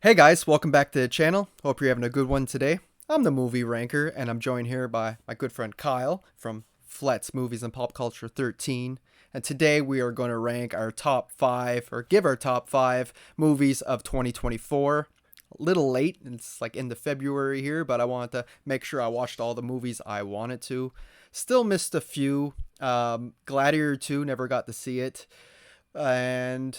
Hey guys, welcome back to the channel. Hope you're having a good one today. I'm the movie ranker, and I'm joined here by my good friend Kyle from Flett's Movies and Pop Culture 13. And today we are going to rank our top five, or give our top five movies of 2024. A little late, it's like into February here, but I wanted to make sure I watched all the movies I wanted to. Still missed a few. Gladiator 2, never got to see it. And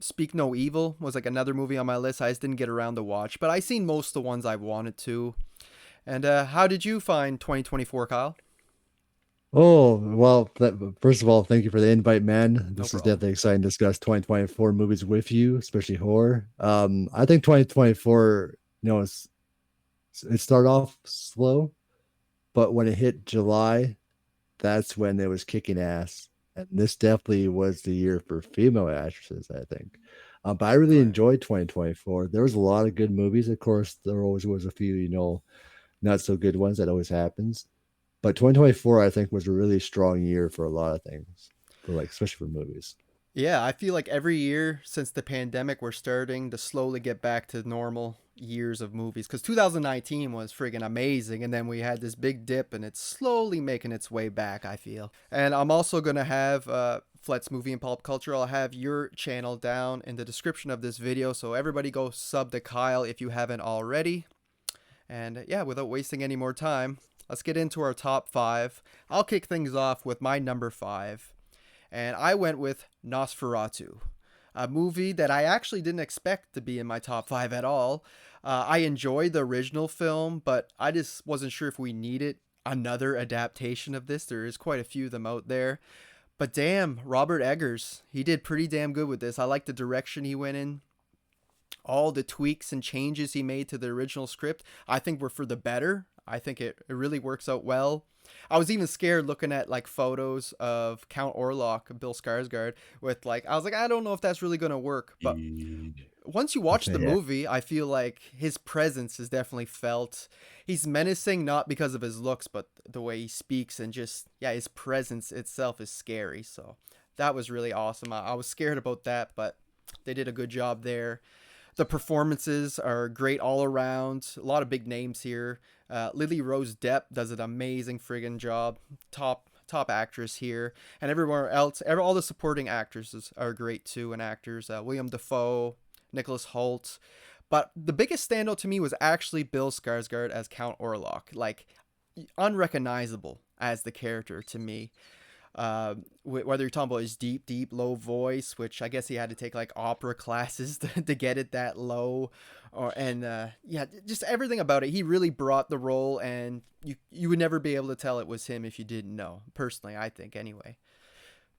Speak No Evil was like another movie on my list. I just didn't get around to watch, but I seen most of the ones I wanted to. And how did you find 2024, Kyle? Oh, well, first of all, thank you for the invite, man. No This is problem. definitely exciting to discuss 2024 movies with you, especially horror. I think 2024, it started off slow, but when it hit July, that's when it was kicking ass. And this definitely was the year for female actresses, I think. But I really Right. enjoyed 2024. There was a lot of good movies. Of course, there always was a few, not so good ones. That always happens. But 2024, I think, was a really strong year for a lot of things, for like especially for movies. Yeah, I feel like every year since the pandemic, we're starting to slowly get back to normal years of movies. Because 2019 was friggin' amazing, and then we had this big dip, and it's slowly making its way back, I feel. And I'm also going to have Flet's Movie and Pop Culture. I'll have your channel down in the description of this video, so everybody go sub to Kyle if you haven't already. And yeah, without wasting any more time, let's get into our top five. I'll kick things off with my number five, and I went with Nosferatu, a movie that I actually didn't expect to be in my top five at all. I enjoyed the original film, but I just wasn't sure if we needed another adaptation of this. There is quite a few of them out there. But damn, Robert Eggers, he did pretty damn good with this. I like the direction he went in. All the tweaks and changes he made to the original script, I think were for the better. I think it really works out well. I was even scared looking at like photos of Count Orlok, Bill Skarsgård, with like I was like I don't know if that's really gonna work. But once you watch the Yeah, movie, I feel like his presence is definitely felt. He's menacing not because of his looks, but the way he speaks and just yeah, his presence itself is scary. So that was really awesome. I was scared about that, but they did a good job there. The performances are great all around. A lot of big names here. Lily Rose Depp does an amazing friggin' job. Top actress here, and everywhere else, all the supporting actresses are great too, and actors. William Dafoe, Nicholas Hoult. But the biggest standout to me was actually Bill Skarsgård as Count Orlok. Like unrecognizable as the character to me. Whether you're talking about his deep, low voice, which I guess he had to take like opera classes to get it that low, or and yeah, just everything about it. He really brought the role, and you would never be able to tell it was him if you didn't know. Personally, I think anyway.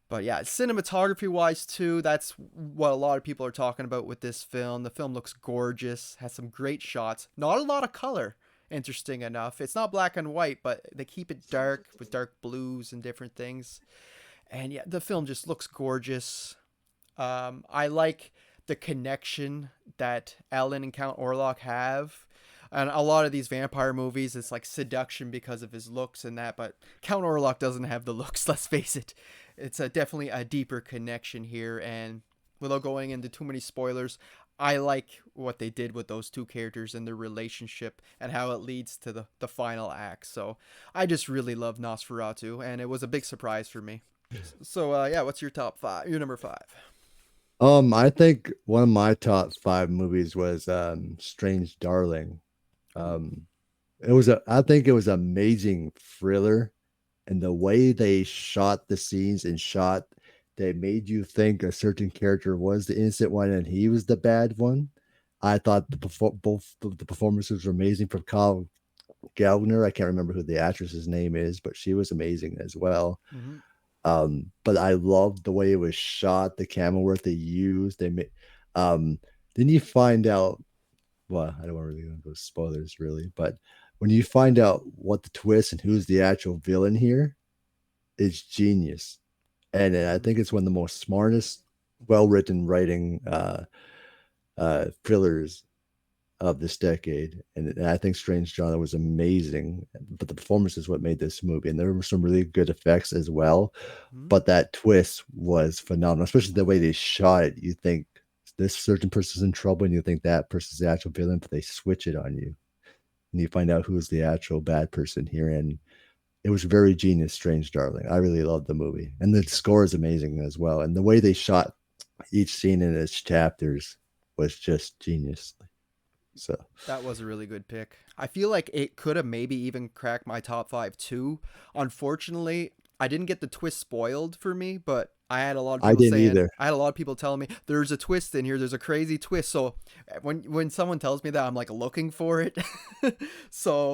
But yeah, cinematography wise too, that's what a lot of people are talking about with this film. The film looks gorgeous, has some great shots, not a lot of color. Interesting enough, it's not black and white, but they keep it dark with dark blues and different things. And yeah, the film just looks gorgeous. I like the connection that Ellen and Count Orlok have. And a lot of these vampire movies, it's like seduction because of his looks and that, but Count Orlok doesn't have the looks. Let's face it. It's definitely a deeper connection here, and without going into too many spoilers, I like what they did with those two characters and their relationship and how it leads to the final act. So I just really love Nosferatu, and it was a big surprise for me. So yeah, what's your top five? Your number five. I think one of my top five movies was Strange Darling. Ooh. Um, I think it was an amazing thriller, and the way they shot the scenes and shot, they made you think a certain character was the innocent one and he was the bad one. I thought both the performances were amazing from Kyle Gallner. I can't remember who the actress's name is, but she was amazing as well. Mm-hmm. But I loved the way it was shot, the camera work they used. They made um then you find out, well, I don't want to really go spoilers really, but when you find out what the twist and who's the actual villain here, it's genius. And I Mm-hmm. think it's one of the most smartest, well-written writing thrillers of this decade. And I think Strange Genre was amazing, but the performance is what made this movie. And there were some really good effects as well. Mm-hmm. But that twist was phenomenal, especially the way they shot it. You think this certain person's in trouble and you think that person's the actual villain, but they switch it on you. And you find out who's the actual bad person here. And it was very genius, Strange Darling. I really loved the movie. And the score is amazing as well. And the way they shot each scene in its chapters was just genius. So That was a really good pick. I feel like it could have maybe even cracked my top five too. Unfortunately, I didn't get the twist spoiled for me, but I didn't either. I had a lot of people telling me there's a twist in here, there's a crazy twist. So when someone tells me that, I'm like looking for it.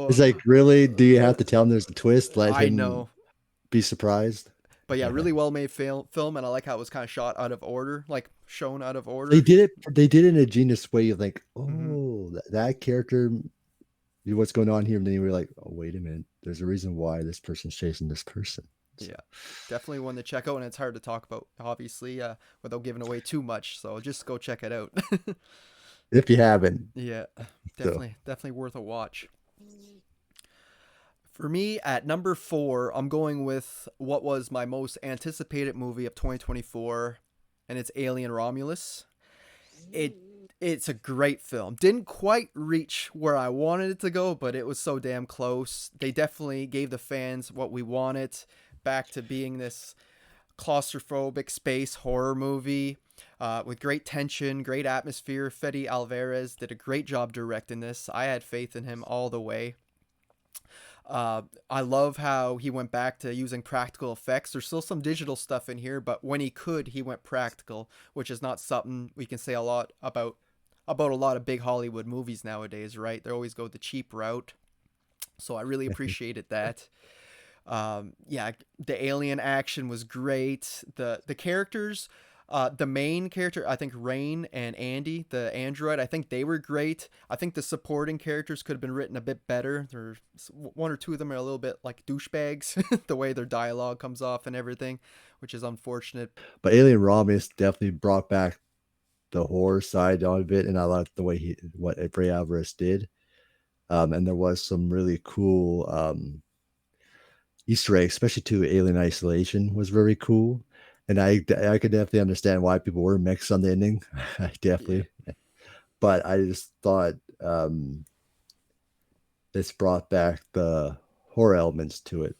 It's So like, really? Do you have to tell him there's a twist? Let I him know. be surprised? But yeah, Yeah. really well made film, and I like how it was kind of shot out of order, like shown out of They order. did it. They did it in a genius way. Of like, Hmm. oh, that character, what's going on here? And then you were like, oh, wait a minute. There's a reason why this person's chasing this person. So Yeah, definitely one to check out, and it's hard to talk about, obviously, without giving away too much. So just go check it out. if you haven't, Yeah, so definitely worth a watch. For me, at number four, I'm going with what was my most anticipated movie of 2024, and it's Alien Romulus. It it's a great film. Didn't quite reach where I wanted it to go, but it was so damn close. They definitely gave the fans what we wanted, back to being this claustrophobic space horror movie with great tension, great atmosphere. Fede Alvarez did a great job directing this. I had faith in him all the way. I love how he went back to using practical effects. There's still some digital stuff in here, but when he could, he went practical, which is not something we can say a lot about a lot of big Hollywood movies nowadays, right? They always go the cheap route. So I really appreciated that. Yeah, the alien action was great. The characters, the main character, I think Rain and Andy, the android, I think they were great. I think the supporting characters could have been written a bit better. There's one or two of them are a little bit like douchebags, the way their dialogue comes off and everything, which is unfortunate. but Alien Romulus definitely brought back the horror side of it, and I liked the way what Bray Alvarez did. And there was some really cool Easter eggs, especially to Alien Isolation, was very cool. And I could definitely understand why people were mixed on the ending. I Yeah, definitely, but I just thought this brought back the horror elements to it,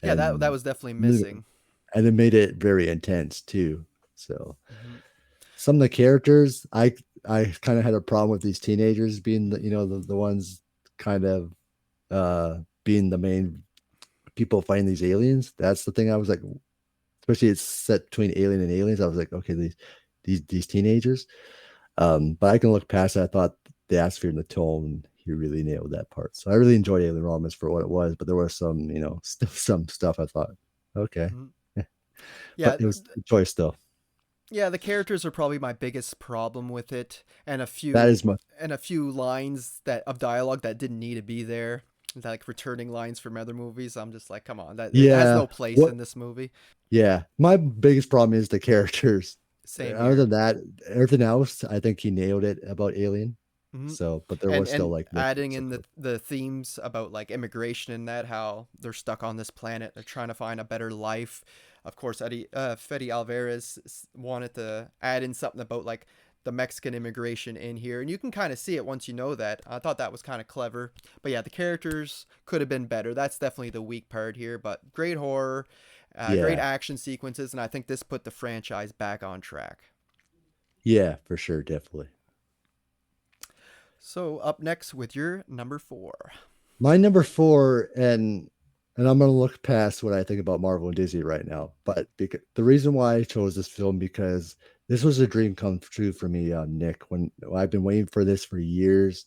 yeah, that and was definitely missing. and it made it very intense too. So Hmm. some of the characters, I kind of had a problem with these teenagers being the ones kind of being the main people fighting these aliens. That's the thing I was like, especially it's set between alien and aliens. I was like, okay, these teenagers. But I can look past that. I thought the atmosphere and the tone, he really nailed that part. So I really enjoyed Alien Romans for what it was, but there was some, some stuff I thought, okay. Hmm. Yeah, But it was a choice still. yeah, the characters are probably my biggest problem with it, and That is my a few lines that of dialogue that didn't need to be there, like returning lines from other movies. I'm just like, come on, that it has yeah. no place What in this movie. Yeah. My biggest problem is the characters. Same Other here. than that, everything else, I think he nailed it about Alien. Hmm. So, but there was still And like adding mistakes, of in course. the themes about like immigration and that, how they're stuck on this planet, they're trying to find a better life. Of course, Fede Alvarez wanted to add in something about like the Mexican immigration in here, and you can kind of see it once you know that. I thought that was kind of clever, but yeah, the characters could have been better. That's definitely the weak part here, but great horror, great Yeah. action sequences, and I think this put the franchise back on track. Yeah, for sure, definitely. So up next with your number four. My number four, and I'm gonna look past what I think about Marvel and Disney right now, but because the reason why I chose this film because this was a dream come true for me, Nick. When I've been waiting for this for years,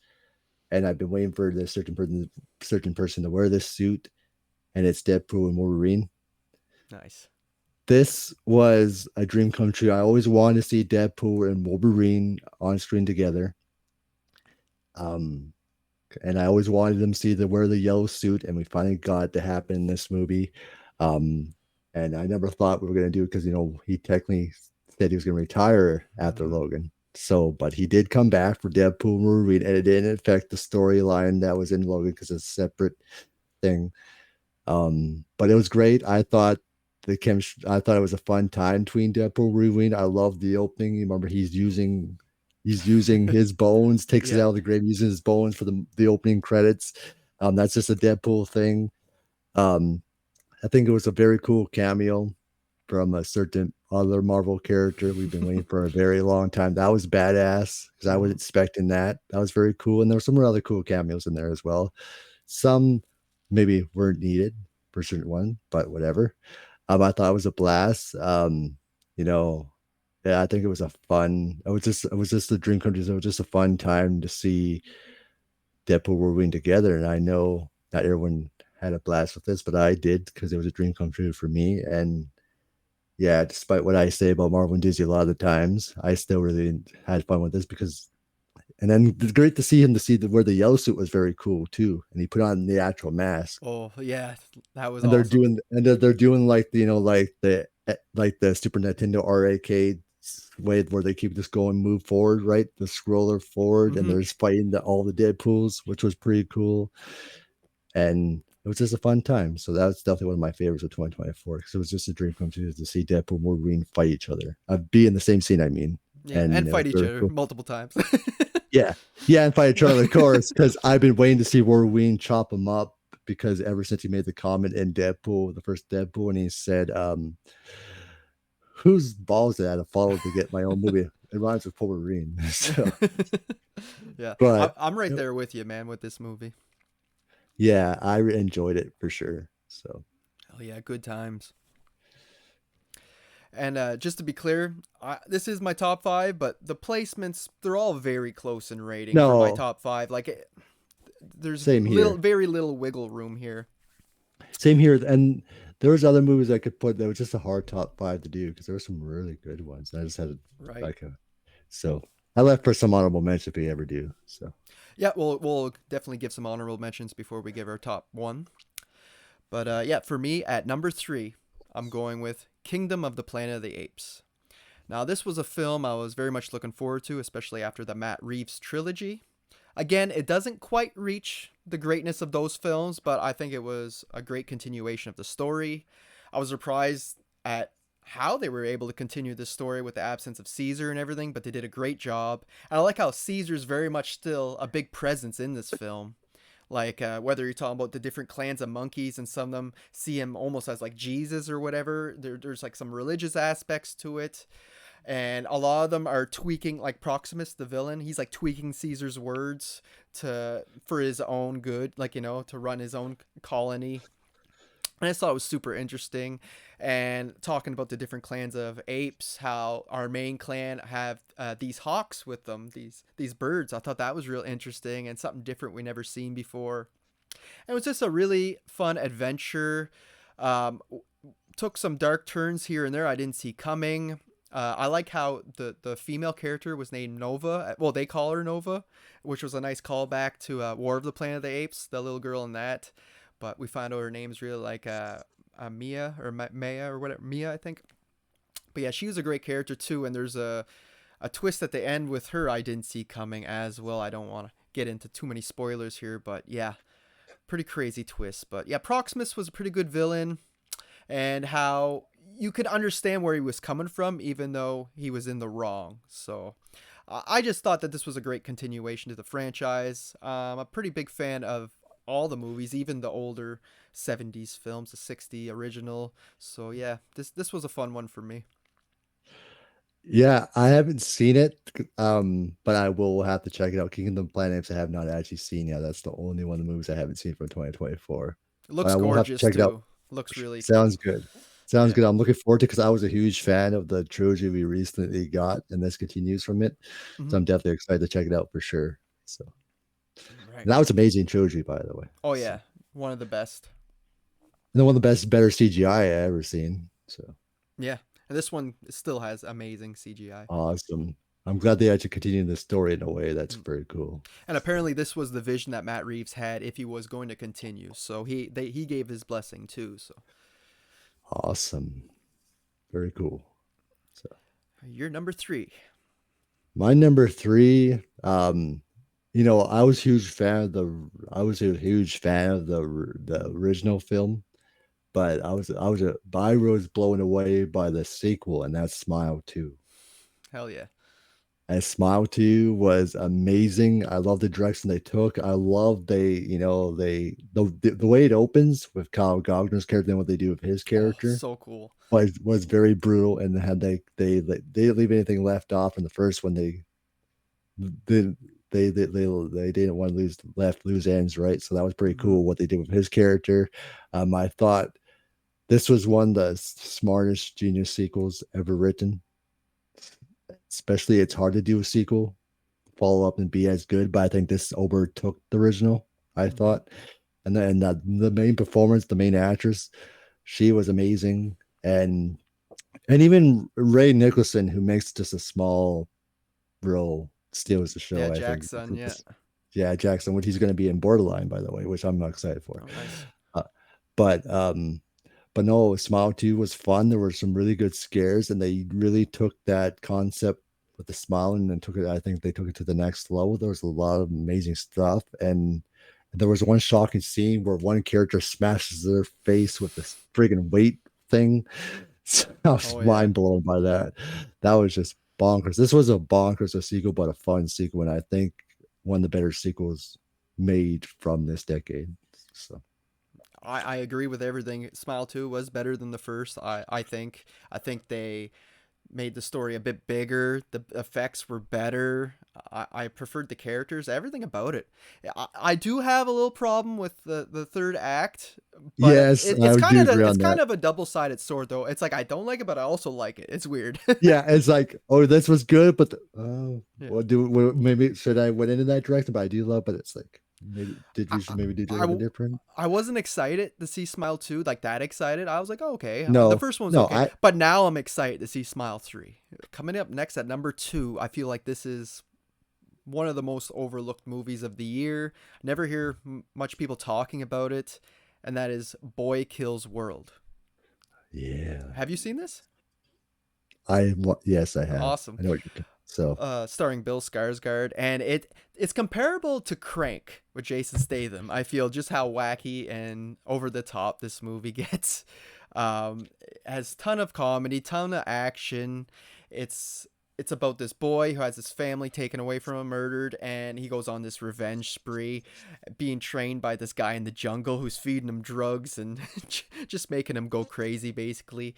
and I've been waiting for this certain person to wear this suit, and it's Deadpool and Wolverine. Nice. This was a dream come true. I always wanted to see Deadpool and Wolverine on screen together. Um, and I always wanted them to see the wear the yellow suit, and we finally got it to happen in this movie. Um, and I never thought we were gonna do it because he technically said he was gonna retire after Mm-hmm. Logan. So, but he did come back for Deadpool and Wolverine, and it didn't affect the storyline that was in Logan because it's a separate thing. But it was great. I thought the chemistry. I thought it was a fun time between Deadpool and Wolverine. I love the opening. You remember he's using his bones, takes it Yeah. out of the grave, using his bones for the opening credits. That's just a Deadpool thing. Um, I think it was a very cool cameo from a certain other Marvel character we've been waiting for a very long time. That was badass because I was Mhm. expecting that. That was very cool, and there were some other cool cameos in there as well. Some maybe weren't needed for certain one, but whatever. I thought it was a blast. You know, yeah, I think it was a fun. It was just a dream come true. It was just a fun time to see Deadpool Wolverine together, and I know not everyone had a blast with this, but I did because it was a dream come true for me. And yeah, despite what I say about Marvel and Disney a lot of the times, I still really had fun with this because. And then it's great to see him to see where the yellow suit was very cool too, and he put on the actual mask. Oh, yeah, that was And they're awesome. doing like like the Super Nintendo arcade way where they keep just going move forward, right? The scroller forward, and Mhm. there's fighting all the Deadpools, which was pretty cool. And it was just a fun time. So that was definitely one of my favorites of 2024 because it was just a dream come true to see Deadpool and Wolverine fight each other. Be in the same scene, I mean. Yeah, And and it was fight each very other cool. multiple times. Yeah. Yeah, and fight each other, of course, because I've been waiting to see Wolverine chop him up because ever since he made the comment in Deadpool, the first Deadpool, and he said, whose balls did I have to follow to get my own movie? It rhymes with Wolverine. So, Yeah, but I'm right there with you, man, with this movie. yeah, I enjoyed it for sure. So, Oh yeah, good times. And just to be clear, this is my top five, but the placements they're all very close in rating for my no, top five. Like there's same here. very little wiggle room here. Same here. And there was other movies I could put that was just a hard top five to do because there were some really good ones. I just had Right. like a so I left for some honorable mention if we ever do. So Yeah, we'll definitely give some honorable mentions before we give our top one. But yeah, for me at number three, I'm going with Kingdom of the Planet of the Apes. Now, this was a film I was very much looking forward to, especially after the Matt Reeves trilogy. Again, it doesn't quite reach the greatness of those films, but I think it was a great continuation of the story. I was surprised at how they were able to continue this story with the absence of Caesar and everything, but they did a great job. And I like how Caesar's very much still a big presence in this film. Like whether you're talking about the different clans of monkeys, and some of them see him almost as like Jesus or whatever. There's like some religious aspects to it, and a lot of them are tweaking, like Proximus the villain, he's like tweaking Caesar's words to for his own good, like, to run his own colony. And I just thought it was super interesting, and talking about the different clans of apes, how our main clan have these hawks with them, these birds. I thought that was real interesting and something different we never seen before. And it was just a really fun adventure. um, Took some dark turns here and there I didn't see coming. I like how the female character was named Nova. Well, they call her Nova, which was a nice callback to War of the Planet of the Apes, the little girl in that. But we found out her name's really like Mia or Maya or whatever, Mia, I think. But yeah, she was a great character too. And there's a twist at the end with her I didn't see coming as well. I don't want to get into too many spoilers here, but yeah, pretty crazy twist. But yeah, Proximus was a pretty good villain, and how you could understand where he was coming from, even though he was in the wrong. So I just thought that this was a great continuation to the franchise. I'm a pretty big fan of all the movies, even the older 70s films, the 60 original. So yeah, this was a fun one for me. yeah, I haven't seen it, but I will have to check it out. Kingdom Planet I have not actually seen yet. That's the only one of the movies I haven't seen from 2024. It But looks I will have to gorgeous check it out. too. Looks really, Sounds good. Sounds yeah. good. I'm looking forward to it because I was a huge fan of the trilogy we recently got, and this continues from it. So Hmm. I'm definitely excited to check it out for sure. So Right. and that was amazing trilogy, by the way. Oh So yeah, one of the best. and then one of the best, better CGI I ever seen. So Yeah, and this one still has amazing CGI. awesome. I'm glad they actually continue the story in a way that's Mm. very cool. And apparently, this was the vision that Matt Reeves had if he was going to continue. So he gave his blessing too. So Awesome. Very cool. So you're number three. my number three, I was a huge fan of the original film. but I was blown away by the sequel, and that's Smile 2. Hell yeah. And Smile 2 was amazing. I love the direction they took. I love the way it opens with Kyle Gogner's character and what they do with his Oh, character so cool. was very brutal, and had they didn't leave anything left off in the first one. They they didn't want to lose ends, right? So that was pretty Hmm. cool what they did with his character. I thought this was one of the smartest genius sequels ever written. Especially, it's hard to do a sequel, follow up, and be as good. But I think this overtook the original. I Hmm. thought, and then the main performance, the main actress, she was amazing, and even Ray Nicholson, who makes just a small role, steals the Yeah, show. I think. Jackson. Yeah. Yeah, Jackson, which he's going to be in Borderline, by the way, which I'm excited for. Oh, nice. Uh, but um, but no, Smile 2 was fun. There were some really good scares, and they really took that concept with the smiling and took it. I think they took it to the next level. There was a lot of amazing stuff, and there was one shocking scene where one character smashes their face with this friggin' weight thing. So I was Oh yeah. mind blown by that. That was just bonkers. This was a bonkers a sequel, but a fun sequel, and I think one of the better sequels made from this decade. So I agree with everything. Smile 2 was better than the first. I think. I think they made the story a bit bigger. The effects were better. I preferred the characters, everything about it. I do have a little problem with the third act, but yes, I it's kind do of agree it's on kind that. of a double sided sword though. It's like I don't like it, but I also like it. It's weird. Yeah, it's like, oh, this was good, but Yeah. maybe should I went into that direction? But I do love, but it's like maybe did I, we should maybe do I, something different? I wasn't excited to see Smile 2, like that excited. I was like, oh, okay. The No, first one was no, okay. I But now I'm excited to see Smile 3. Coming up next at number 2, I feel like this is one of the most overlooked movies of the year. Never hear much people talking about it, and that is Boy Kills World. yeah, Have you seen this? yes, I have. Awesome. I know what you're so Starring Bill Skarsgård, and it's comparable to Crank with Jason Statham. I feel just how wacky and over the top this movie gets. It has ton of comedy, ton of action. It's it's about this boy who has his family taken away from him, murdered, and he goes on this revenge spree, being trained by this guy in the jungle who's feeding him drugs and just making him go crazy, basically.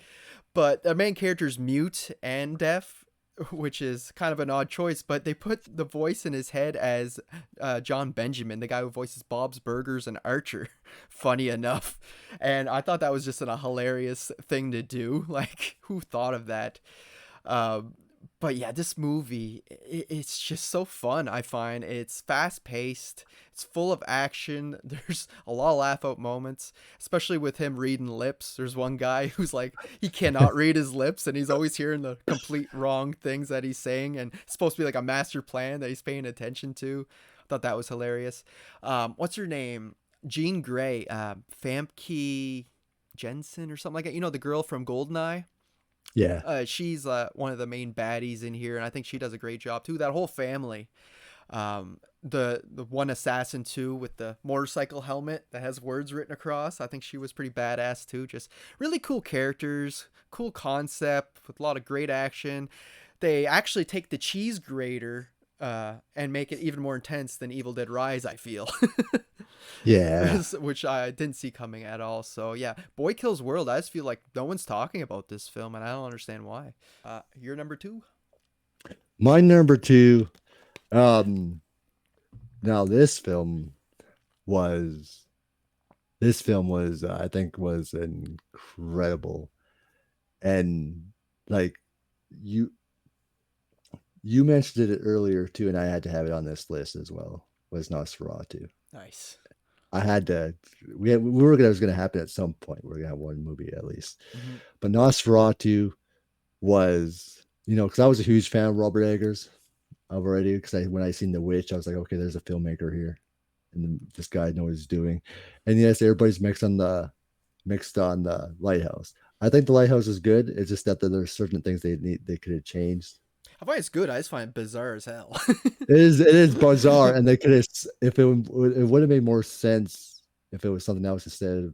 But the main character's mute and deaf, which is kind of an odd choice, but they put the voice in his head as John Benjamin, the guy who voices Bob's Burgers and Archer. Funny enough. And I thought that was just a hilarious thing to do. Like, who thought of that? Um, but yeah, this movie, it's just so fun. I find it's fast paced, it's full of action. There's a lot of laugh out moments, especially with him reading lips. There's one guy who's like, he cannot read his lips and he's always hearing the complete wrong things that he's saying, and it's supposed to be like a master plan that he's paying attention to. I thought that was hilarious. What's her name? Jean Grey, Famke Jensen or something like that. You know, the girl from Goldeneye. yeah, She's one of the main baddies in here, and I think she does a great job too. That whole family, the one assassin too with the motorcycle helmet that has words written across. I think she was pretty badass too. Just really cool characters, cool concept with a lot of great action. They actually take the cheese grater and make it even more intense than Evil Dead Rise. I feel. yeah. Which I didn't see coming at all. So yeah, Boy Kills World. I just feel like no one's talking about this film, and I don't understand why. You're number two. My number two. Um, now was this film was I think was incredible, and like you you mentioned it earlier too, and I had to have it on this list as well. Was Nosferatu. Nice. I had to. We were gonna it was gonna happen at some point. We're gonna have one movie at least, Mm-hmm. but Nosferatu was because I was a huge fan of Robert Eggers already because when I seen The Witch I was like, okay, there's a filmmaker here, and this guy knows what he's doing, and yes, everybody's mixed on the Lighthouse. I think the Lighthouse is good. It's just that there's certain things they could have changed. I find it's good. I just find it bizarre as hell. It is bizarre, and they could have if it would have made more sense if it was something else instead of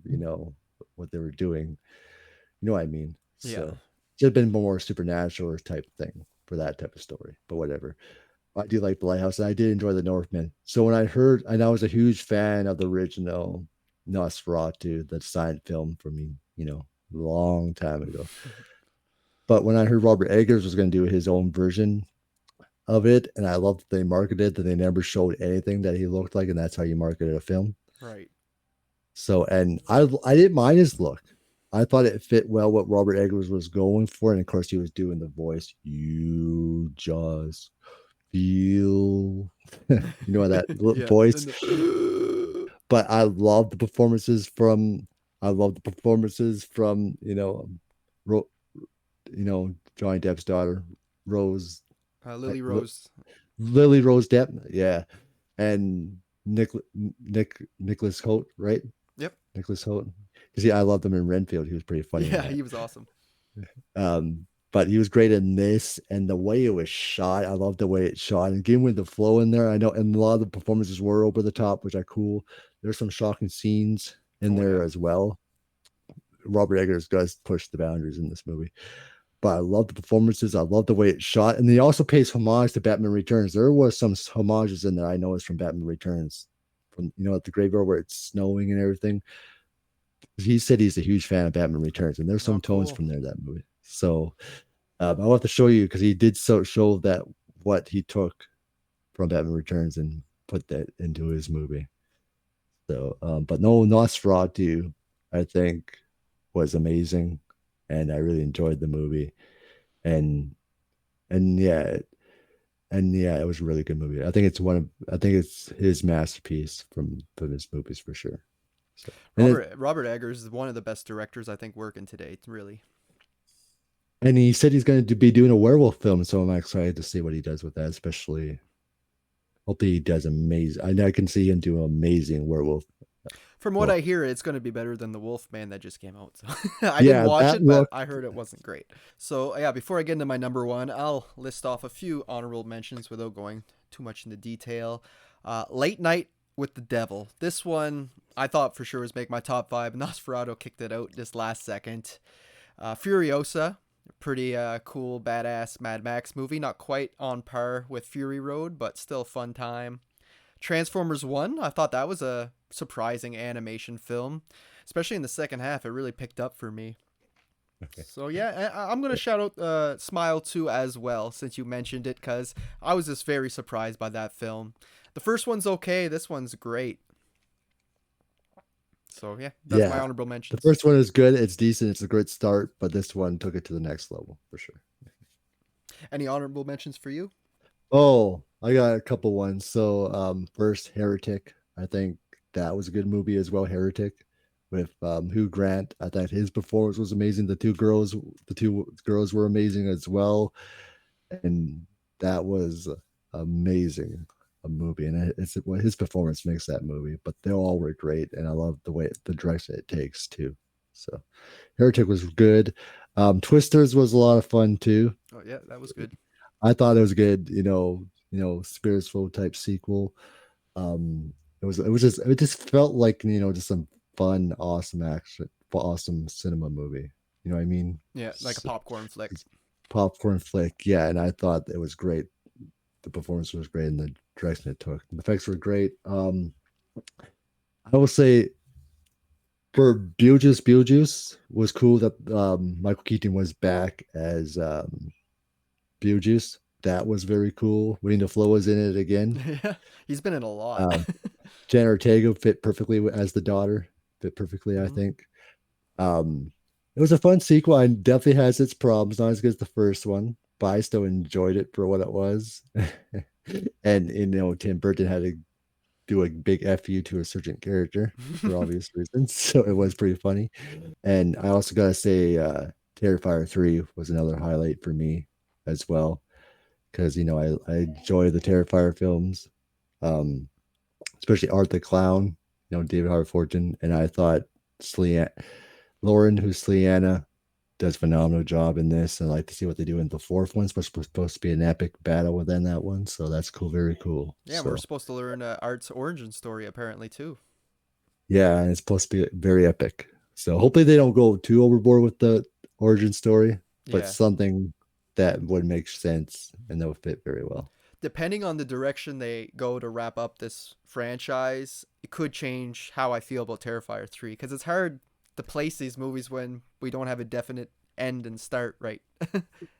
what they were doing. You know what I mean? Yeah. So should have been more supernatural type thing for that type of story, but whatever. I do like the Lighthouse, and I did enjoy the Northman. So when I heard, and I was a huge fan of the original Nosferatu, the silent film from me, long time ago. But when I heard Robert Eggers was going to do his own version of it, and I loved that they marketed that they never showed anything that he looked like, and that's how you marketed a film. Right. So, and I didn't mind his look. I thought it fit well what Robert Eggers was going for, and of course he was doing the voice. You just feel, that Yeah. voice. And the But I love the performances from Ro, Johnny Depp's daughter, Rose, Lily Rose. Lily Rose Depp, yeah, and Nicholas Holt, right? Yep. Nicholas Holt. Because I loved him in Renfield. He was pretty funny in Yeah, that. he was awesome. But he was great in this, and the way it was shot, I love the way it's shot, and again with the flow in there. I know, and a lot of the performances were over the top, which are cool. There's some shocking scenes in Oh there yeah. as well. Robert Eggers does push the boundaries in this movie, but I love the performances. I love the way it's shot, and he also pays homage to Batman Returns. There was some homages in there I noticed from Batman Returns, from at the graveyard where it's snowing and everything. He said he's a huge fan of Batman Returns, and there's Oh, some tones cool. from there that movie. So I'll have to show you because he did show that what he took from Batman Returns and put that into his movie. So, but no, Nosferatu, I think, was amazing, and I really enjoyed the movie, and and yeah, it was a really good movie. I think it's his masterpiece from his movies for sure. So, Robert Eggers is one of the best directors I think working today. Really. and he said he's going to be doing a werewolf film, so I'm excited to see what he does with that. Especially, hopefully, he does amazing. I can see him do amazing werewolf. From what Well, I hear, it's going to be better than the Wolfman that just came out. So I didn't yeah, watch that it, but look. I heard it wasn't great. So yeah, before I get into my number one, I'll list off a few honorable mentions without going too much into detail. Late Night with the Devil. This one I thought for sure was make my top five. Nosferatu kicked it out just last second. Furiosa, pretty cool, badass Mad Max movie. Not quite on par with Fury Road, but still fun time. Transformers 1, I thought that was a surprising animation film. Especially in the second half, it really picked up for me. Okay. So yeah, I'm gonna shout out Smile 2 as well since you mentioned it, because I was just very surprised by that film. The first one's okay, this one's great. So yeah, that's my Yeah, honorable the mentions. first one is good. It's decent. It's a great start, but this one took it to the next level for sure. Any honorable mentions for you? Oh, I got a couple ones. So, first, Heretic. I think that was a good movie as well. Heretic with Hugh Grant. I thought his performance was amazing. The two girls were amazing as well, and that was amazing. A movie, and it's what his performance makes that movie. But they all were great, and I love the way the direction it takes too. So, Heretic was good. Twisters was a lot of fun too. Oh yeah, that was good. I thought it was good, spiritual type sequel. It just felt like, just some fun, awesome action, awesome cinema movie. You know what I mean? Yeah, like a So, popcorn flick. it's popcorn flick, yeah. And I thought it was great. The performance was great, and the direction it took. The effects were great. I will say for Beetlejuice was cool that Michael Keaton was back as Beetlejuice. That was very cool. William Dafoe was in it again. Yeah, he's been in a lot. Um, Jenna Ortega fit perfectly as the daughter. Fit perfectly, I Hmm. think. It was a fun sequel. And definitely has its problems, not as good as the first one, but I still enjoyed it for what it was. And Tim Burton had to do a big fu to a certain character for obvious reasons, so it was pretty funny. And I also gotta say, Terrifier 3 was another highlight for me as well because I enjoy the Terrifier films, um, especially Art the Clown, David Harforton, and I thought Slean Lauren, who's Sleana, does a phenomenal job in this. And I like to see what they do in the fourth one. It's supposed to be an epic battle within that one, so that's cool, very cool. Yeah, and we're So supposed to learn Art's origin story apparently too. yeah, and it's supposed to be very epic. So hopefully they don't go too overboard with the origin story, but Yeah. something that would make sense and that would fit very well. Depending on the direction they go to wrap up this franchise, it could change how I feel about Terrifier 3 because it's hard to place these movies when we don't have a definite end and start, right?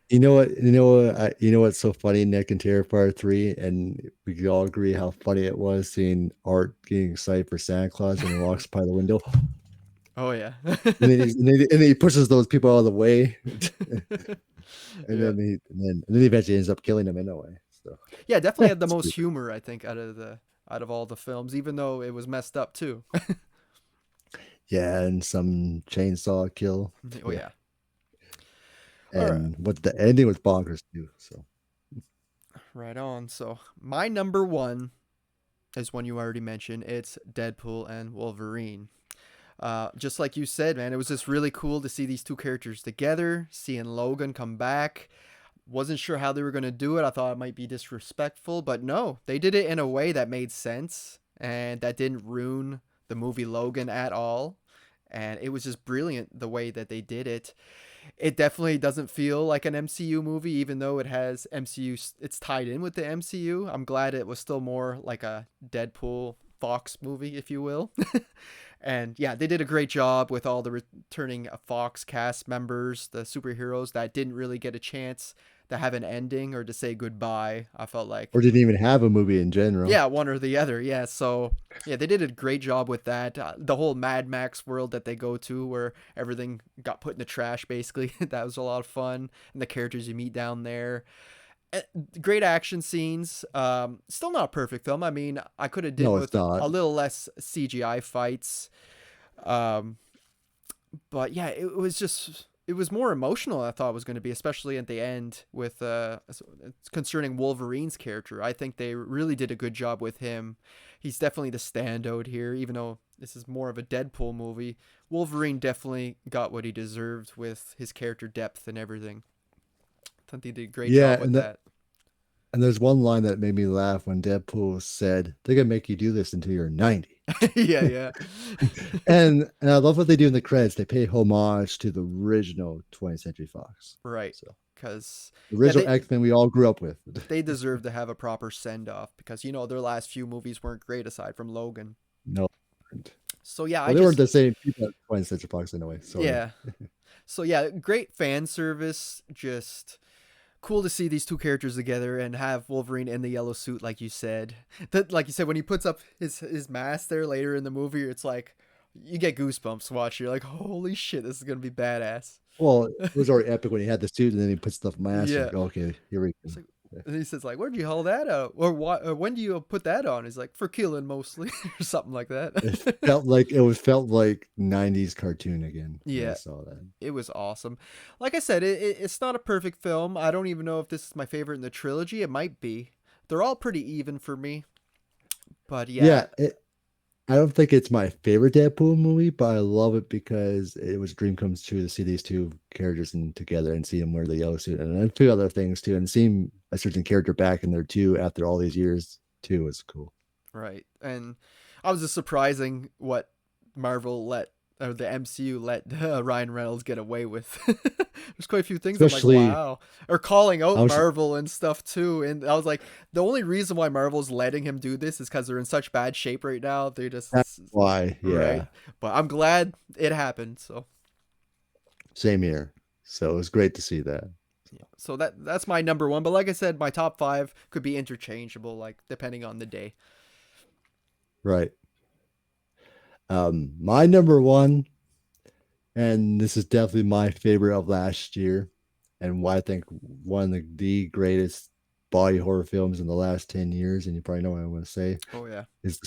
You know what? You know what? You know what's so funny? Nick and Terrifier 3, and we could all agree how funny it was seeing Art getting excited for Santa Claus when he walks by the window, Oh yeah. and then he pushes those people out of the way, Yeah. and then he eventually ends up killing them anyway. So Yeah, definitely had the it's most pretty funny. humor I think out of all the films, even though it was messed up too. Yeah, and some chainsaw kill. Oh Yeah, yeah. All right. and what the ending was bonkers too. So Right on. So, my number 1 is one you already mentioned. It's Deadpool and Wolverine. Just like you said, man, it was just really cool to see these two characters together, seeing Logan come back. Wasn't sure how they were going to do it. I thought it might be disrespectful, but no, they did it in a way that made sense and that didn't ruin the movie Logan at all. And it was just brilliant the way that they did it. It definitely doesn't feel like an MCU movie, even though it has MCU. It's tied in with the MCU. I'm glad it was still more like a Deadpool Fox movie, if you will. And yeah, they did a great job with all the returning Fox cast members, the superheroes that didn't really get a chance to have an ending or to say goodbye. I felt like or didn't even have a movie in general. yeah, one or the other. Yeah, so yeah, they did a great job with that. The whole Mad Max world that they go to, where everything got put in the trash, basically, that was a lot of fun, and the characters you meet down there. Great action scenes. Still not a perfect film. I mean, I could have did No, it's with not. a little less CGI fights. Um, but yeah, it was just it was more emotional than I thought it was going to be, especially at the end with concerning Wolverine's character. I think they really did a good job with him. He's definitely the standout here, even though this is more of a Deadpool movie. Wolverine definitely got what he deserved with his character depth and everything. I think they did a great Yeah, job with that that. and there's one line that made me laugh when Deadpool said, "They're gonna make you do this until you're 90." Yeah, yeah. And I love what they do in the credits. They pay homage to the original 20th Century Fox. Right. So Because the yeah, original X-Men we all grew up with. they deserve to have a proper send off because their last few movies weren't great aside from Logan. No. So yeah, I Well, they weren't just the same people at 20th Century Fox anyway. Sorry. yeah. So yeah, great fan service. Just cool to see these two characters together and have Wolverine in the yellow suit, like you said. That, like you said, when he puts up his mask there later in the movie, it's like you get goosebumps watching. You're like, holy shit, this is gonna be badass. Well, it was already epic when he had the suit and then he puts the mask. Yeah. Like, okay, here we go. It's like, Yeah. and he says like, "Where'd you haul that out? Or why? Or when do you put that on?" He's like, "For killing mostly," or something like It that. felt like 90s cartoon again when I Yeah, saw that. it was awesome. Like I said, it's not a perfect film. I don't even know if this is my favorite in the trilogy. It might be. They're all pretty even for me. But yeah, Yeah, I don't think it's my favorite Deadpool movie, but I love it because it was a dream comes true to see these two characters together and see them wear the yellow suit and a few other things too, and seeing a certain character back in there too after all these years too was cool. right. And I was just surprising what Marvel let or the MCU let Ryan Reynolds get away with. There's quite a few things I'm like, Especially, wow. Or calling I out was Marvel and stuff too. And I was like, the only reason why Marvel's letting him do this is because they're in such bad shape right now. They that's just why, right. yeah, But I'm glad it happened. So same here. So it was great to see that. yeah. So that's my number 1. But like I said, my top 5 could be interchangeable, like depending on the day. Right. My number one, and this is definitely my favorite of last year, and why I think one of the greatest body horror films in the last 10 years, and you probably know what I want to say, Oh yeah. is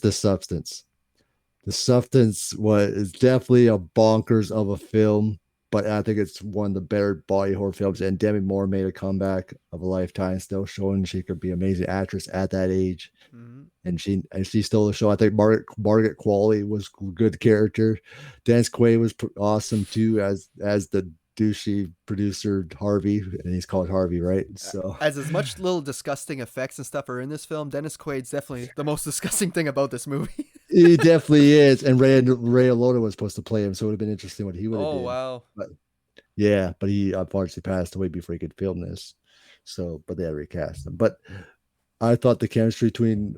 the substance. The substance is definitely a bonkers of a film, but I think it's one of the better body horror films. And Demi Moore made a comeback of a lifetime, still showing she could be an amazing actress at that age. Hmm. And she stole the show. I think Margaret Qualley was a good character. Dennis Quaid was awesome too as the douchey producer Harvey, and he's called Harvey, right? So As much little disgusting effects and stuff are in this film, Dennis Quaid's definitely the most disgusting thing about this movie. he definitely is. And Ray Alona was supposed to play him, so it would have been interesting what he would have Oh did. wow. But yeah, but he unfortunately passed away before he could film this. So, but they had to recast him. But I thought the chemistry between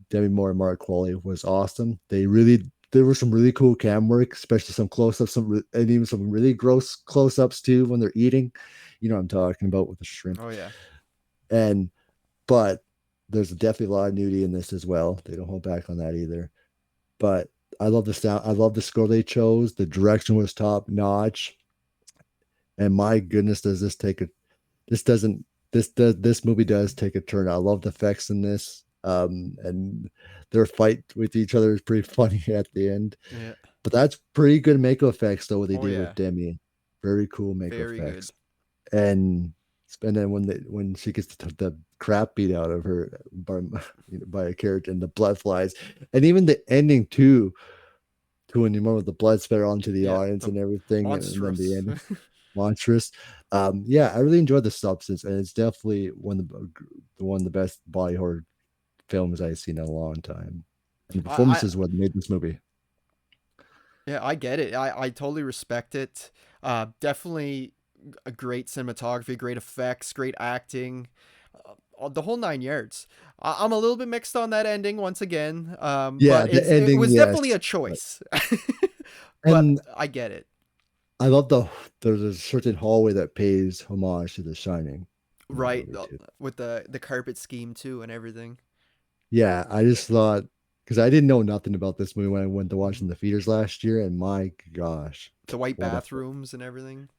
Demi Moore and Mark Qualley was awesome. There was some really cool cam work, especially some close ups, and even some really gross close ups too when they're eating. You know what I'm talking about with the shrimp. Oh yeah. And but there's definitely a lot of nudity in this as well. They don't hold back on that either. But I love the sound. I love the score they chose. The direction was top notch. And my goodness, does this take a this doesn't this movie does take a turn. I love the effects in this. And their fight with each other is pretty funny at the end. Yeah. But that's pretty good makeup effects though, what they Oh did yeah. with Demi. Very cool makeup Very good. effects. And then when she gets the crap beat out of her by a character and the blood flies, and even the ending too, to when you remember the blood spatter onto the Yeah. audience The and everything, and then the monstrous. end monstrous. Yeah, I really enjoyed the substance, and it's definitely one of the best body horror films I've seen in a long time. And the I performances what made this movie. Yeah, I get it. I totally respect it. Definitely a great cinematography, great effects, great acting, the whole 9 yards. I'm a little bit mixed on that ending once again, Yeah, but the it ending, was yes. definitely a But, choice. But and I get it. I love there's a certain hallway that pays homage to The Shining in that Right, movie too. with the carpet scheme too and everything. Yeah, I just thought because I didn't know nothing about this movie when I went to watch Mhm. in the theaters last year, and my gosh, The white what a bathrooms and everything.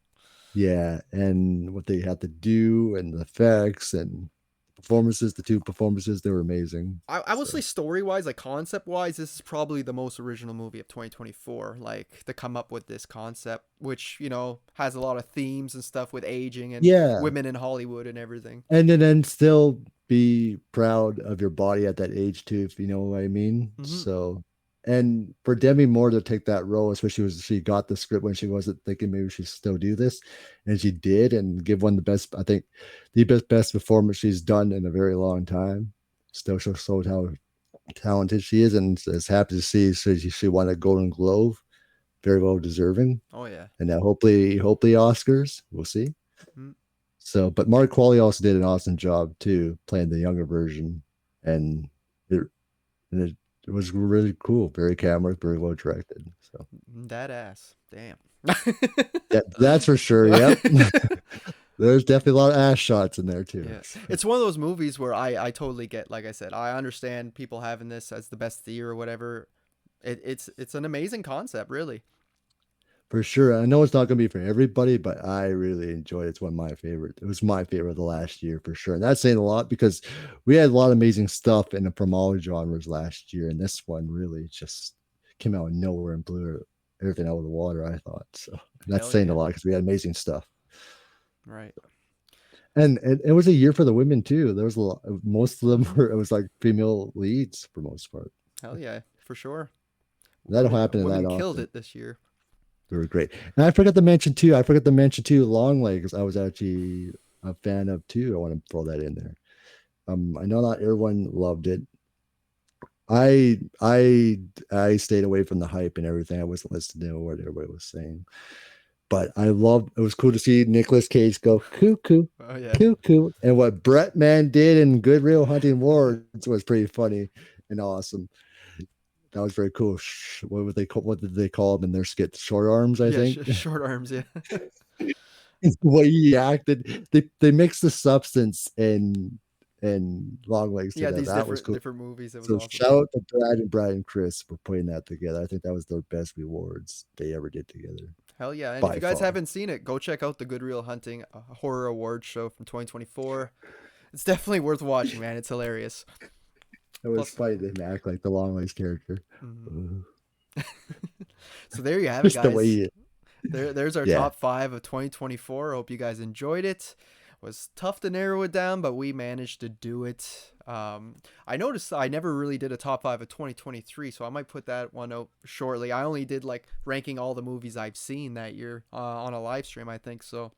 yeah, and what they had to do and the effects and performances, the two performances, they were amazing. I would say So story wise, like concept wise, this is probably the most original movie of 2024. Like to come up with this concept, which has a lot of themes and stuff with aging and yeah, women in Hollywood and everything. and then still be proud of your body at that age too, if you know what I mean. Hmm. So, and for Demi Moore to take that role, especially was she got the script when she wasn't thinking maybe she still do this, and she did, and give one of the best, I think, the best performance she's done in a very long time. Still showed how talented she is, and is happy to see she won a Golden Globe, very well deserving, Oh yeah. and now hopefully Oscars, we'll see. Mhm. So, but Mark Qualley also did an awesome job too, playing the younger version, and it, it was really cool, very camera, very well directed. So That ass. Damn. that's for sure. Yep, there's definitely a lot of ass shots in there too. Yeah, So, it's one of those movies where I totally get. Like I said, I understand people having this as the best of the year or whatever. It's an amazing concept, really. for sure, I know it's not going to be for everybody, but I really enjoyed it. It's one of my favorite. It was my favorite of the last year for sure, and that's saying a lot because we had a lot of amazing stuff from all genres last year, and this one really just came out of nowhere and blew everything out of the water. I thought so. And that's Hell saying a yeah. lot because we had amazing stuff. Right. And it was a year for the women too. There was a lot. Most of them Hmm. were. It was like female leads for most part. Hell yeah, for sure. That don't Women happen that women killed often. it this year. They were great. And I forgot to mention too. I forgot to mention too. Long legs. I was actually a fan of too. I want to throw that in there. I know not everyone loved it. I I I stayed away from the hype and everything. I wasn't listening to what everybody was saying. But I love. It was cool to see Nicolas Cage go cuckoo, Oh yeah. cuckoo, and what Brett Man did in Good Real Hunting Wars was pretty funny and awesome. That was very cool. What would they call? What did they call them in their skit? Short arms, I Yeah, think. short arms. Yeah. The way he acted, they mixed the substance and long legs Yeah, together. these That was different cool. different movies. It was So awesome. shout out to Brad and Chris for putting that together. I think that was their best rewards they ever did together Hell yeah! And if by you guys far. haven't seen it, go check out the Good Real Hunting Horror Awards show from 2024. It's definitely worth watching, man. It's hilarious. It was Plus, funny to act like the long legs character. mhm. Uh, So there you have it, just the way guys. he, There's our yeah, top 5 of 2024. I hope you guys enjoyed it. Was tough to narrow it down, but we managed to do it. I noticed I never really did a top 5 of 2023, so I might put that one out shortly. I only did like ranking all the movies I've seen that year on a live stream, I think. So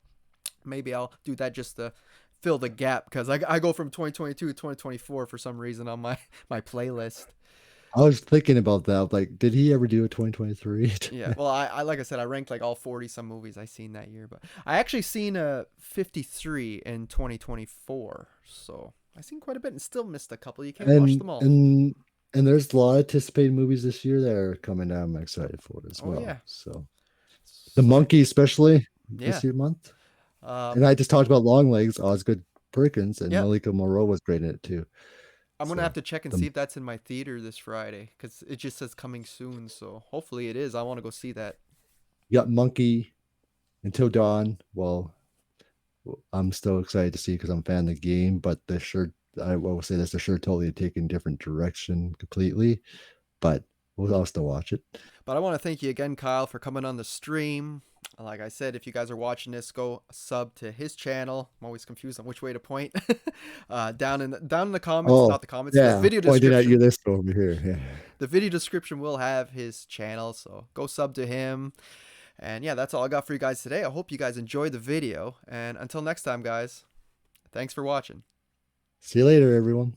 maybe I'll do that just to fill the gap, because I go from 2022 to 2024 for some reason on my playlist. I was thinking about that. Like, did he ever do a 2023? Yeah, well, I like I said, I ranked like all 40 some movies I seen that year, but I actually seen a 53 in 2024, so I seen quite a bit and still missed a couple. You can't watch and them all. and and there's a lot of anticipated movies this year that are coming out. I'm excited for as Oh yeah, well. So the so Monkey, especially yeah, this year month. And I um, just talked about Long Legs, Osgood Perkins, and yeah. Malika Moreau was great in it too. I'm gonna have So to check and the see if that's in my theater this Friday, because it just says coming soon. So hopefully it is. I want to go see that. you got Monkey Until Dawn. Well, I'm still excited to see because I'm a fan of the game, but the sure I will say this, they're sure totally taking different direction completely. But I'll still watch it. But I want to thank you again, Kyle, for coming on the stream. Like I said, if you guys are watching this, go sub to his channel. I'm always confused on which way to point. Down in the comments, Oh, not the comments, the yeah, video pointing at description. you this over here. Yeah. The video description will have his channel, so go sub to him. And yeah, that's all I got for you guys today. I hope you guys enjoyed the video. And until next time, guys, thanks for watching. See you later, everyone.